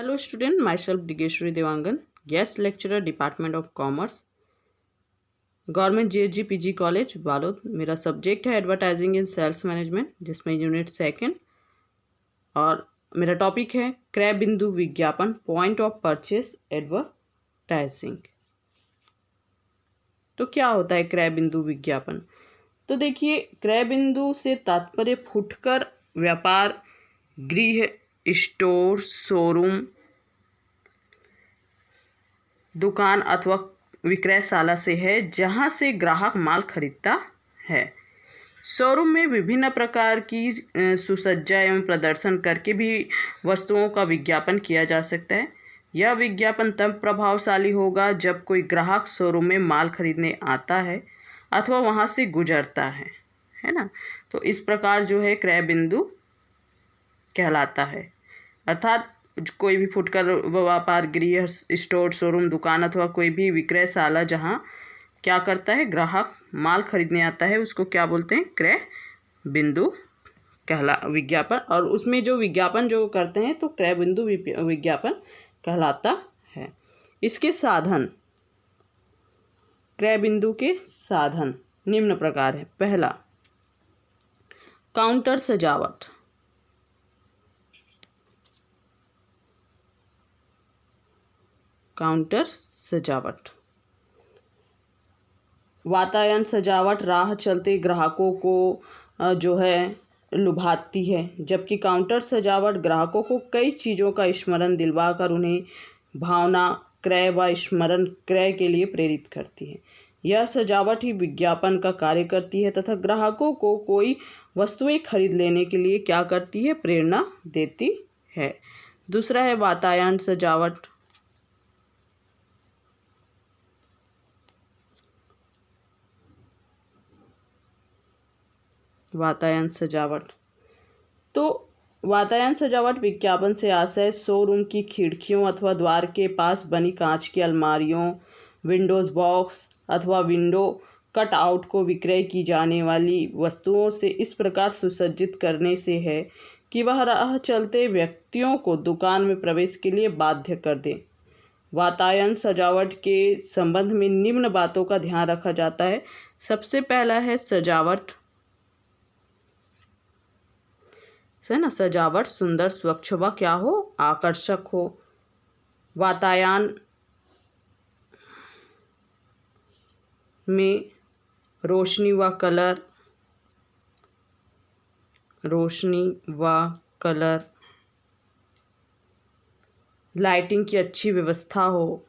Hello student, myself Digeshwari Devangan, guest lecturer Department of Commerce, government GHG PG college Balod. मेरा subject है advertising इन sales management, जिसमें unit second, और मेरा topic है क्रय बिंदु विज्ञापन, पॉइंट ऑफ परचेस एडवर्टाइजिंग। तो क्या होता है क्रय बिंदु विज्ञापन? तो देखिए, क्रय बिंदु से तात्पर्य फुटकर व्यापार, गृह, स्टोर, शोरूम, दुकान अथवा विक्रयशाला से है, जहां से ग्राहक माल खरीदता है। शोरूम में विभिन्न प्रकार की सुसज्जा एवं प्रदर्शन करके भी वस्तुओं का विज्ञापन किया जा सकता है। यह विज्ञापन तब प्रभावशाली होगा जब कोई ग्राहक शोरूम में माल खरीदने आता है अथवा वहां से गुजरता है ना। तो इस प्रकार जो है क्रय बिंदु कहलाता है। अर्थात कोई भी फुटकर व्यापार, गृह, स्टोर, शोरूम, दुकान अथवा कोई भी विक्रयशाला जहाँ क्या करता है, ग्राहक माल खरीदने आता है, उसको क्या बोलते हैं, क्रय बिंदु विज्ञापन। और उसमें जो विज्ञापन जो करते हैं तो क्रय बिंदु विज्ञापन कहलाता है। इसके साधन, क्रय बिंदु के साधन निम्न प्रकार है। पहला, काउंटर सजावट। काउंटर सजावट, वातायन सजावट राह चलते ग्राहकों को जो है लुभाती है, जबकि काउंटर सजावट ग्राहकों को कई चीज़ों का स्मरण दिलवाकर उन्हें भावना क्रय व स्मरण क्रय के लिए प्रेरित करती है। यह सजावट ही विज्ञापन का कार्य करती है तथा ग्राहकों को कोई वस्तुएं खरीद लेने के लिए क्या करती है, प्रेरणा देती है। दूसरा है वातायन सजावट। वातायन सजावट, तो वातायन सजावट विज्ञापन से आशय शोरूम की खिड़कियों अथवा द्वार के पास बनी कांच की अलमारियों, विंडोज़ बॉक्स अथवा विंडो कट आउट को विक्रय की जाने वाली वस्तुओं से इस प्रकार सुसज्जित करने से है कि वह राह चलते व्यक्तियों को दुकान में प्रवेश के लिए बाध्य कर दे। वातायन सजावट के संबंध में निम्न बातों का ध्यान रखा जाता है। सबसे पहला है सजावट, है ना, सजावट सुंदर, स्वच्छ व क्या हो, आकर्षक हो। वातायन में रोशनी व कलर, लाइटिंग की अच्छी व्यवस्था हो,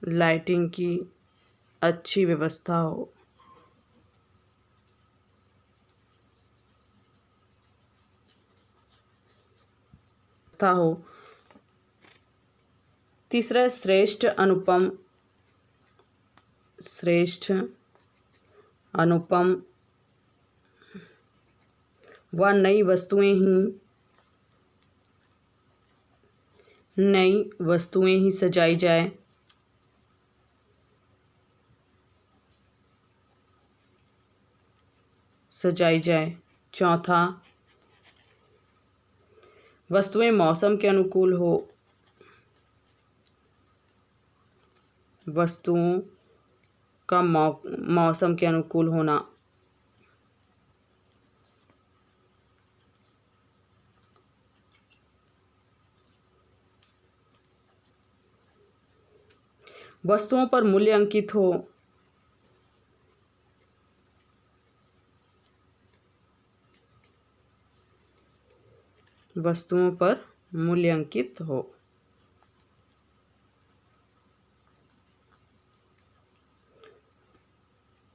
लाइटिंग की अच्छी व्यवस्था हो। तीसरा, श्रेष्ठ अनुपम व नई वस्तुएं ही सजाई जाए। चौथा, वस्तुएं मौसम के अनुकूल हो, वस्तुओं का मौसम के अनुकूल होना। वस्तुओं पर मूल्य अंकित हो, वस्तुओं पर मूल्य अंकित हो।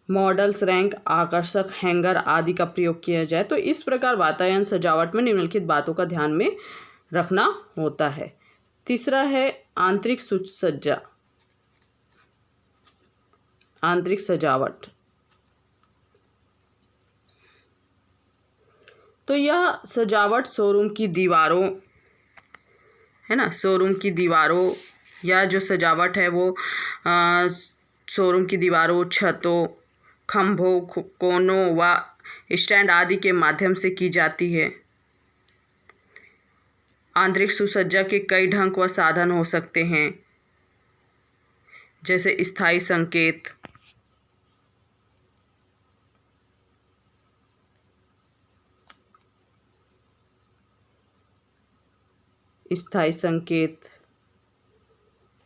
मॉडल्स, रैंक, आकर्षक हैंगर आदि का प्रयोग किया जाए। तो इस प्रकार वातायन सजावट में निम्नलिखित बातों का ध्यान में रखना होता है। तीसरा है आंतरिक सज्जा, आंतरिक सजावट। तो यह सजावट शोरूम की दीवारों, है ना, शोरूम की दीवारों या जो सजावट है वो शोरूम की दीवारों, छतों, खंभों, कोनों व स्टैंड आदि के माध्यम से की जाती है। आंतरिक सुसज्जा के कई ढंग व साधन हो सकते हैं, जैसे स्थायी संकेत,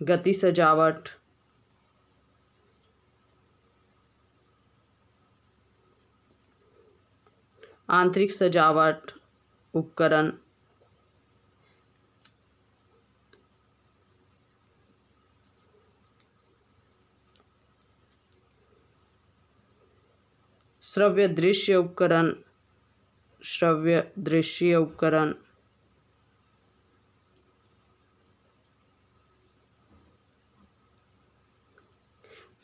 गति सजावट, आंतरिक सजावट उपकरण, श्रव्य दृश्य उपकरण,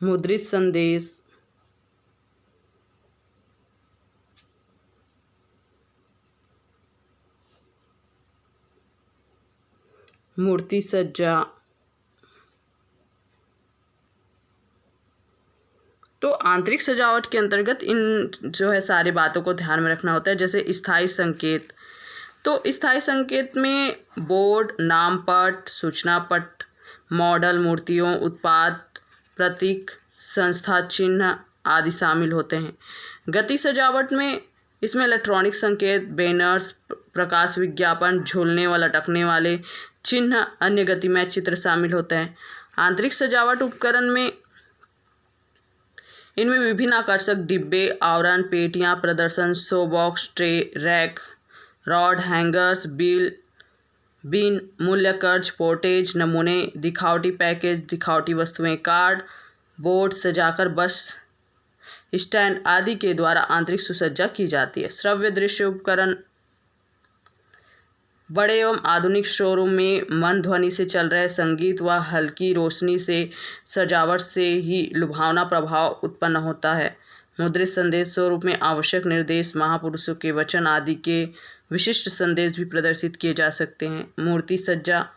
मुद्रित संदेश, मूर्ति सज्जा। तो आंतरिक सजावट के अंतर्गत इन जो है सारी बातों को ध्यान में रखना होता है, जैसे स्थायी संकेत। तो स्थायी संकेत में बोर्ड, नाम पट, सूचना पट, मॉडल मूर्तियों, उत्पाद, प्रतीक, संस्था चिन्ह आदि शामिल होते हैं। गति सजावट में इसमें इलेक्ट्रॉनिक संकेत, बैनर्स, प्रकाश विज्ञापन, झूलने व लटकने वाले चिन्ह, अन्य गतिमय चित्र शामिल होते हैं। आंतरिक सजावट उपकरण में इनमें विभिन्न आकर्षक डिब्बे, आवरण, पेटियां, प्रदर्शन, show box, tray, rack, rod, hangers, bin, मूल्य कर्ज, पोर्टेज, नमूने, दिखावटी पैकेज, दिखावटी वस्तुएं, कार्ड, बोर्ड सजाकर बस स्टैंड आदि के द्वारा आंतरिक सुसज्जा की जाती है। श्रव्य दृश्य उपकरण बड़े एवं आधुनिक शोरूम में मंद ध्वनि से चल रहे संगीत व हल्की रोशनी से सजावट से ही लुभावना प्रभाव उत्पन्न होता है। मुद्रित संदेश स्वरूप में आवश्यक निर्देश, महापुरुषों के वचन आदि के विशिष्ट संदेश भी प्रदर्शित किए जा सकते हैं। मूर्ति सज्जा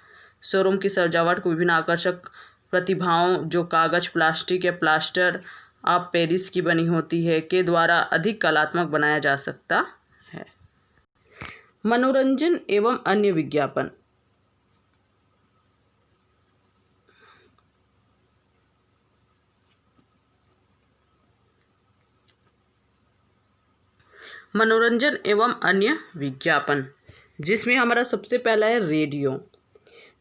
शोरूम की सजावट को विभिन्न आकर्षक प्रतिभाओं, जो कागज, प्लास्टिक या प्लास्टर ऑफ पेरिस की बनी होती है, के द्वारा अधिक कलात्मक बनाया जा सकता है। मनोरंजन एवं अन्य विज्ञापन। मनोरंजन एवं अन्य विज्ञापन, जिसमें हमारा सबसे पहला है रेडियो।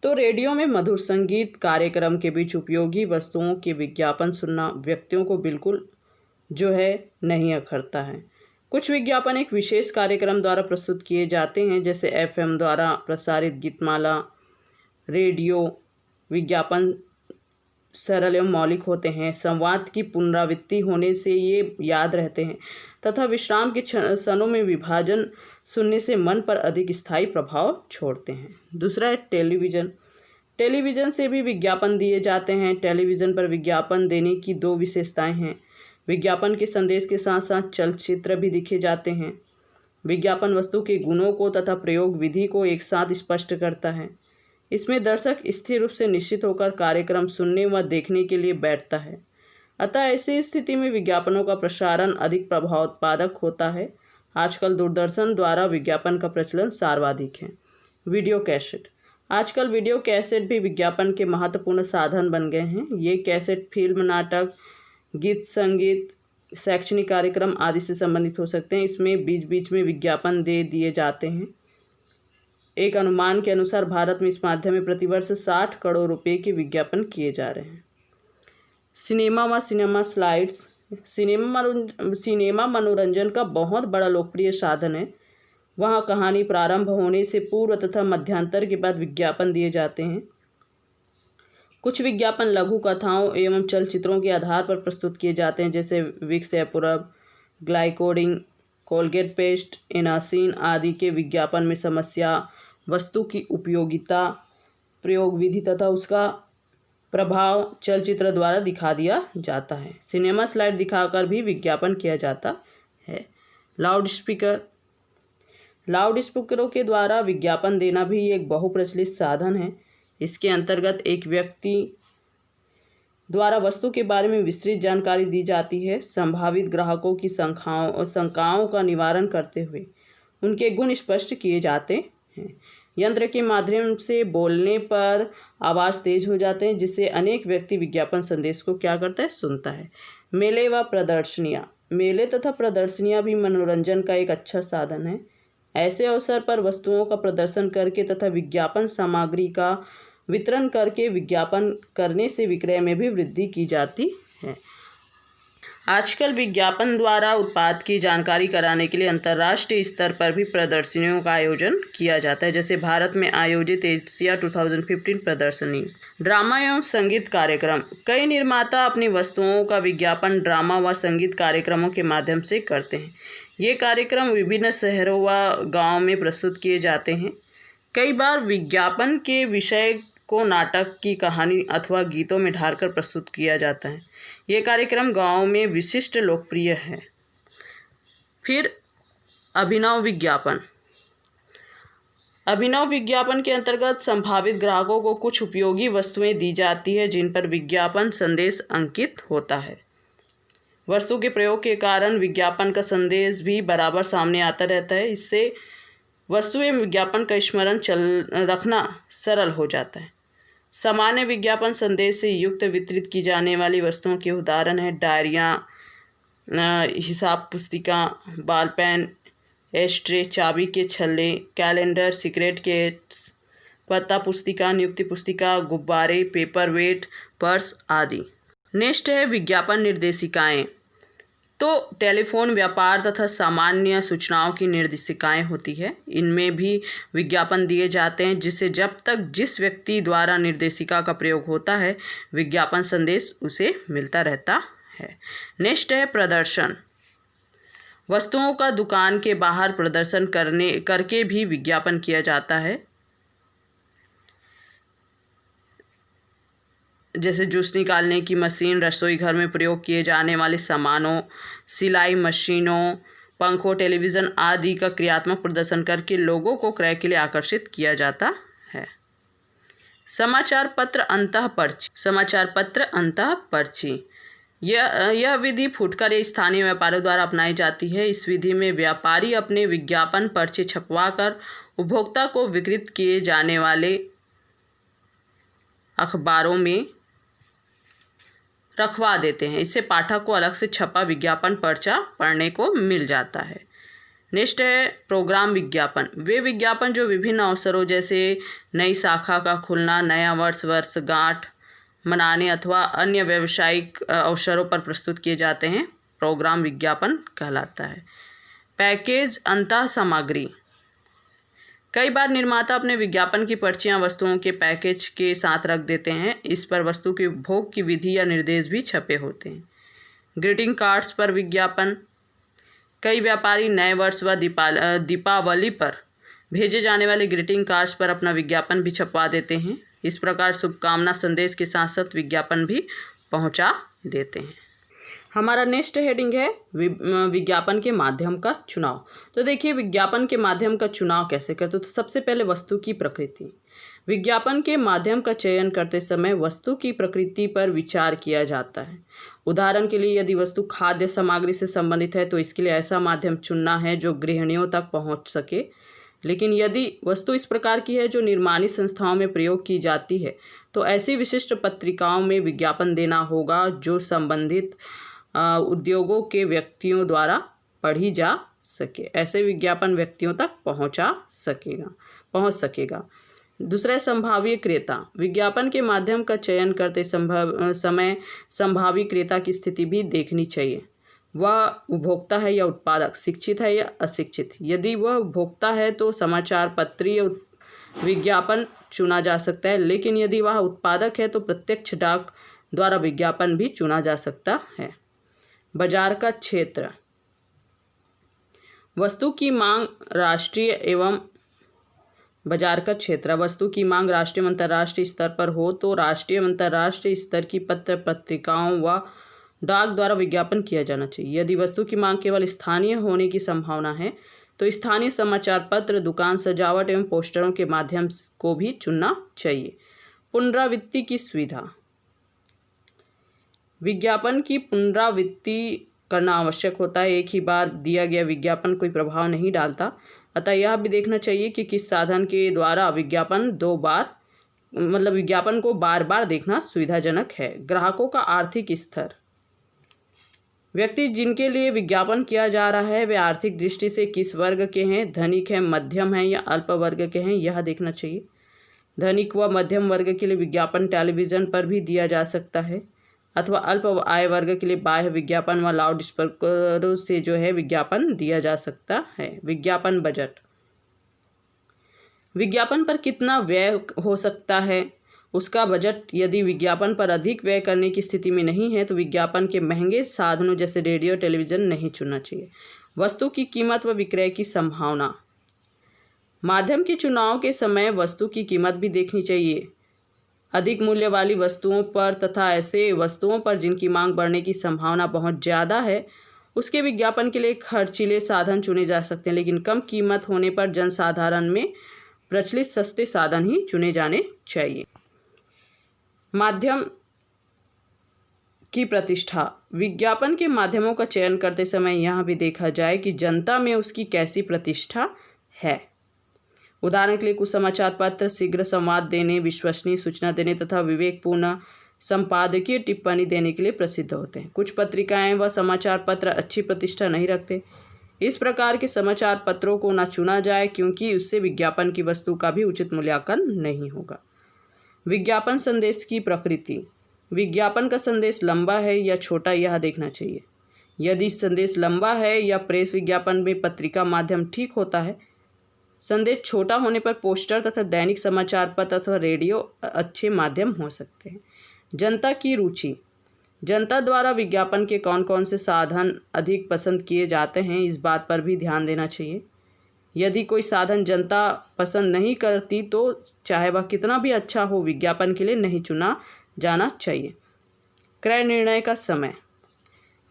तो रेडियो में मधुर संगीत कार्यक्रम के बीच उपयोगी वस्तुओं के विज्ञापन सुनना व्यक्तियों को बिल्कुल जो है नहीं अखरता है। कुछ विज्ञापन एक विशेष कार्यक्रम द्वारा प्रस्तुत किए जाते हैं, जैसे एफएम द्वारा प्रसारित गीतमाला। रेडियो विज्ञापन सरल एवं मौलिक होते हैं, संवाद की पुनरावृत्ति होने से ये याद रहते हैं तथा विश्राम के क्षणों में विभाजन सुनने से मन पर अधिक स्थायी प्रभाव छोड़ते हैं। दूसरा है टेलीविज़न। टेलीविज़न से भी विज्ञापन दिए जाते हैं। टेलीविज़न पर विज्ञापन देने की दो विशेषताएं हैं। विज्ञापन के संदेश के साथ साथ चलचित्र भी दिखे जाते हैं। विज्ञापन वस्तु के गुणों को तथा प्रयोग विधि को एक साथ स्पष्ट करता है। इसमें दर्शक स्थिर रूप से निश्चित होकर कार्यक्रम सुनने व देखने के लिए बैठता है। अतः ऐसी स्थिति में विज्ञापनों का प्रसारण अधिक प्रभावोत्पादक होता है। आजकल दूरदर्शन द्वारा विज्ञापन का प्रचलन सर्वाधिक है। Video cassette. आजकल वीडियो कैसेट भी विज्ञापन के महत्वपूर्ण साधन बन गए हैं। ये कैसेट फिल्म, नाटक, गीत, संगीत, शैक्षणिक कार्यक्रम आदि से संबंधित हो सकते हैं। इसमें बीच बीच में विज्ञापन दे दिए जाते हैं। एक अनुमान के अनुसार भारत में इस माध्यम में प्रतिवर्ष 60 करोड़ रुपए के विज्ञापन किए जा रहे हैं। सिनेमा व सिनेमा स्लाइड्स। सिनेमा मनोरंजन का बहुत बड़ा लोकप्रिय साधन है। वहाँ कहानी प्रारंभ होने से पूर्व तथा मध्यांतर के बाद विज्ञापन दिए जाते हैं। कुछ विज्ञापन लघु कथाओं एवं चलचित्रों के आधार पर प्रस्तुत किए जाते हैं, जैसे Vicks एपुरब, Glycodin, Colgate paste, Anacin आदि के विज्ञापन में समस्या, वस्तु की उपयोगिता, प्रयोग विधि तथा उसका प्रभाव चलचित्र द्वारा दिखा दिया जाता है। सिनेमा स्लाइड दिखाकर भी विज्ञापन किया जाता है। लाउड स्पीकरों के द्वारा विज्ञापन देना भी एक बहुप्रचलित साधन है। इसके अंतर्गत एक व्यक्ति द्वारा वस्तु के बारे में विस्तृत जानकारी दी जाती है, संभावित ग्राहकों की शंकाओं का निवारण करते हुए उनके गुण स्पष्ट किए जाते हैं। यंत्र के माध्यम से बोलने पर आवाज़ तेज हो जाते हैं, जिससे अनेक व्यक्ति विज्ञापन संदेश को क्या करता है, सुनता है। मेले व प्रदर्शनियाँ। मेले तथा प्रदर्शनियाँ भी मनोरंजन का एक अच्छा साधन है। ऐसे अवसर पर वस्तुओं का प्रदर्शन करके तथा विज्ञापन सामग्री का वितरण करके विज्ञापन करने से विक्रय में भी वृद्धि की जाती है। आजकल विज्ञापन द्वारा उत्पाद की जानकारी कराने के लिए अंतर्राष्ट्रीय स्तर पर भी प्रदर्शनियों का आयोजन किया जाता है, जैसे भारत में आयोजित एशिया 2015 प्रदर्शनी। ड्रामा एवं संगीत कार्यक्रम। कई निर्माता अपनी वस्तुओं का विज्ञापन ड्रामा व संगीत कार्यक्रमों के माध्यम से करते हैं। ये कार्यक्रम विभिन्न शहरों व गाँव में प्रस्तुत किए जाते हैं। कई बार विज्ञापन के विषय को नाटक की कहानी अथवा गीतों में ढालकर प्रस्तुत किया जाता है। ये कार्यक्रम गाँव में विशिष्ट लोकप्रिय है। फिर अभिनव विज्ञापन। अभिनव विज्ञापन के अंतर्गत संभावित ग्राहकों को कुछ उपयोगी वस्तुएं दी जाती है, जिन पर विज्ञापन संदेश अंकित होता है। वस्तु के प्रयोग के कारण विज्ञापन का संदेश भी बराबर सामने आता रहता है। इससे वस्तु एवं विज्ञापन का स्मरण रखना सरल हो जाता है। सामान्य विज्ञापन संदेश से युक्त वितरित की जाने वाली वस्तुओं के उदाहरण हैं डायरियाँ, हिसाब पुस्तिका, बाल पेन, एस्ट्रे, चाबी के छल्ले, कैलेंडर, सिगरेट केस, पता पुस्तिका, नियुक्ति पुस्तिका, गुब्बारे, पेपर वेट, पर्स आदि। नेक्स्ट है विज्ञापन निर्देशिकाएँ। तो टेलीफोन व्यापार तथा सामान्य सूचनाओं की निर्देशिकाएं होती है। इनमें भी विज्ञापन दिए जाते हैं, जिससे जब तक जिस व्यक्ति द्वारा निर्देशिका का प्रयोग होता है विज्ञापन संदेश उसे मिलता रहता है। नेक्स्ट है प्रदर्शन। वस्तुओं का दुकान के बाहर प्रदर्शन करके भी विज्ञापन किया जाता है, जैसे जूस निकालने की मशीन, रसोई घर में प्रयोग किए जाने वाले सामानों, सिलाई मशीनों, पंखों, टेलीविज़न आदि का क्रियात्मक प्रदर्शन करके लोगों को क्रय के लिए आकर्षित किया जाता है। समाचार पत्र अंतः पर्ची। समाचार पत्र अंतः पर्ची यह विधि फुटकर या स्थानीय व्यापारियों द्वारा अपनाई जाती है। इस विधि में व्यापारी अपने विज्ञापन पर्चे छपवाकर उपभोक्ता को वितरित किए जाने वाले अखबारों में रखवा देते हैं। इससे पाठक को अलग से छपा विज्ञापन पर्चा पढ़ने को मिल जाता है। नेक्स्ट है प्रोग्राम विज्ञापन। वे विज्ञापन जो विभिन्न अवसरों जैसे नई शाखा का खुलना, नया वर्षगांठ मनाने अथवा अन्य व्यावसायिक अवसरों पर प्रस्तुत किए जाते हैं, प्रोग्राम विज्ञापन कहलाता है। पैकेज अंतः सामग्री। कई बार निर्माता अपने विज्ञापन की पर्चियां वस्तुओं के पैकेज के साथ रख देते हैं। इस पर वस्तु के उपभोग की विधि या निर्देश भी छपे होते हैं। ग्रीटिंग कार्ड्स पर विज्ञापन। कई व्यापारी नए वर्ष व दीपावली पर भेजे जाने वाले ग्रीटिंग कार्ड्स पर अपना विज्ञापन भी छपवा देते हैं। इस प्रकार शुभकामना संदेश के साथ साथ विज्ञापन भी पहुंचा देते हैं। हमारा नेक्स्ट हेडिंग है विज्ञापन के माध्यम का चुनाव। तो देखिए विज्ञापन के माध्यम का चुनाव कैसे करते, तो सबसे पहले वस्तु की प्रकृति। विज्ञापन के माध्यम का चयन करते समय वस्तु की प्रकृति पर विचार किया जाता है। उदाहरण के लिए यदि वस्तु खाद्य सामग्री से संबंधित है तो इसके लिए ऐसा माध्यम चुनना है जो गृहिणियों तक पहुंच सके। लेकिन यदि वस्तु इस प्रकार की है जो निर्माणी संस्थाओं में प्रयोग की जाती है तो ऐसी विशिष्ट पत्रिकाओं में विज्ञापन देना होगा जो संबंधित उद्योगों के व्यक्तियों द्वारा पढ़ी जा सके। ऐसे विज्ञापन व्यक्तियों तक पहुंच सकेगा। दूसरा है संभाव्य क्रेता। विज्ञापन के माध्यम का चयन करते समय संभावी क्रेता की स्थिति भी देखनी चाहिए। वह उपभोक्ता है या उत्पादक, शिक्षित है या अशिक्षित। यदि वह उपभोक्ता है तो समाचार पत्रीय विज्ञापन चुना जा सकता है, लेकिन यदि वह उत्पादक है तो प्रत्यक्ष डाक द्वारा विज्ञापन भी चुना जा सकता है। बाजार का क्षेत्र। वस्तु की मांग राष्ट्रीय एवं बाजार का क्षेत्र। वस्तु की मांग राष्ट्रीय एवं अंतर्राष्ट्रीय स्तर पर हो तो राष्ट्रीय एवं अंतर्राष्ट्रीय स्तर की पत्र पत्रिकाओं व डाक द्वारा विज्ञापन किया जाना चाहिए। यदि वस्तु की मांग केवल स्थानीय होने की संभावना है तो स्थानीय समाचार पत्र, दुकान सजावट एवं पोस्टरों के माध्यम को भी चुनना चाहिए। पुनरावृत्ति की सुविधा। विज्ञापन की पुनरावृत्ति करना आवश्यक होता है। एक ही बार दिया गया विज्ञापन कोई प्रभाव नहीं डालता। अतः यह भी देखना चाहिए कि किस साधन के द्वारा विज्ञापन विज्ञापन को बार बार देखना सुविधाजनक है। ग्राहकों का आर्थिक स्तर। व्यक्ति जिनके लिए विज्ञापन किया जा रहा है वे आर्थिक दृष्टि से किस वर्ग के हैं, धनिक हैं, मध्यम हैं या अल्प वर्ग के हैं, यह देखना चाहिए। धनिक व मध्यम वर्ग के लिए विज्ञापन टेलीविज़न पर भी दिया जा सकता है अथवा अल्प आय वर्ग के लिए बाह्य विज्ञापन व लाउड स्पीकरों से विज्ञापन दिया जा सकता है। विज्ञापन बजट। विज्ञापन पर कितना व्यय हो सकता है, उसका बजट। यदि विज्ञापन पर अधिक व्यय करने की स्थिति में नहीं है तो विज्ञापन के महंगे साधनों जैसे रेडियो टेलीविज़न नहीं चुनना चाहिए। वस्तु की कीमत व विक्रय की संभावना। माध्यम के चुनाव के समय वस्तु की कीमत भी देखनी चाहिए। अधिक मूल्य वाली वस्तुओं पर तथा ऐसे वस्तुओं पर जिनकी मांग बढ़ने की संभावना बहुत ज़्यादा है उसके विज्ञापन के लिए खर्चीले साधन चुने जा सकते हैं, लेकिन कम कीमत होने पर जनसाधारण में प्रचलित सस्ते साधन ही चुने जाने चाहिए। माध्यम की प्रतिष्ठा। विज्ञापन के माध्यमों का चयन करते समय यह भी देखा जाए कि जनता में उसकी कैसी प्रतिष्ठा है। उदाहरण के लिए कुछ समाचार पत्र शीघ्र संवाद देने, विश्वसनीय सूचना देने तथा विवेकपूर्ण संपादकीय टिप्पणी देने के लिए प्रसिद्ध होते हैं। कुछ पत्रिकाएं व समाचार पत्र अच्छी प्रतिष्ठा नहीं रखते। इस प्रकार के समाचार पत्रों को न चुना जाए क्योंकि उससे विज्ञापन की वस्तु का भी उचित मूल्यांकन नहीं होगा। विज्ञापन संदेश की प्रकृति। विज्ञापन का संदेश लंबा है या छोटा, यह देखना चाहिए। यदि संदेश लंबा है या प्रेस विज्ञापन में पत्रिका माध्यम ठीक होता है। संदेश छोटा होने पर पोस्टर तथा दैनिक समाचार पत्र अथवा रेडियो अच्छे माध्यम हो सकते हैं। जनता की रुचि। जनता द्वारा विज्ञापन के कौन कौन से साधन अधिक पसंद किए जाते हैं, इस बात पर भी ध्यान देना चाहिए। यदि कोई साधन जनता पसंद नहीं करती तो चाहे वह कितना भी अच्छा हो विज्ञापन के लिए नहीं चुना जाना चाहिए। क्रय निर्णय का समय।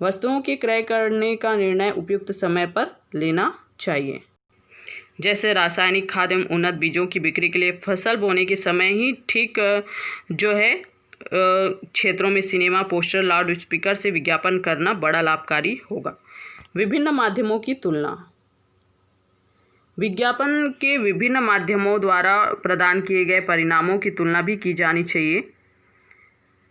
वस्तुओं के क्रय करने का निर्णय उपयुक्त समय पर लेना चाहिए। जैसे रासायनिक खाद एवं उन्नत बीजों की बिक्री के लिए फसल बोने के समय ही ठीक क्षेत्रों में सिनेमा, पोस्टर, लाउड स्पीकर से विज्ञापन करना बड़ा लाभकारी होगा। विभिन्न माध्यमों की तुलना। विज्ञापन के विभिन्न माध्यमों द्वारा प्रदान किए गए परिणामों की तुलना भी की जानी चाहिए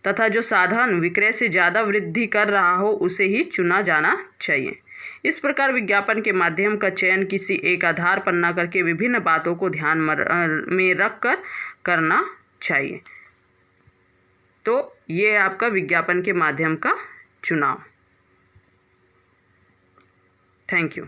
तथा जो साधन विक्रय से ज़्यादा वृद्धि कर रहा हो उसे ही चुना जाना चाहिए। इस प्रकार विज्ञापन के माध्यम का चयन किसी एक आधार पर न करके विभिन्न बातों को ध्यान में रखकर करना चाहिए। तो ये है आपका विज्ञापन के माध्यम का चुनाव। Thank you.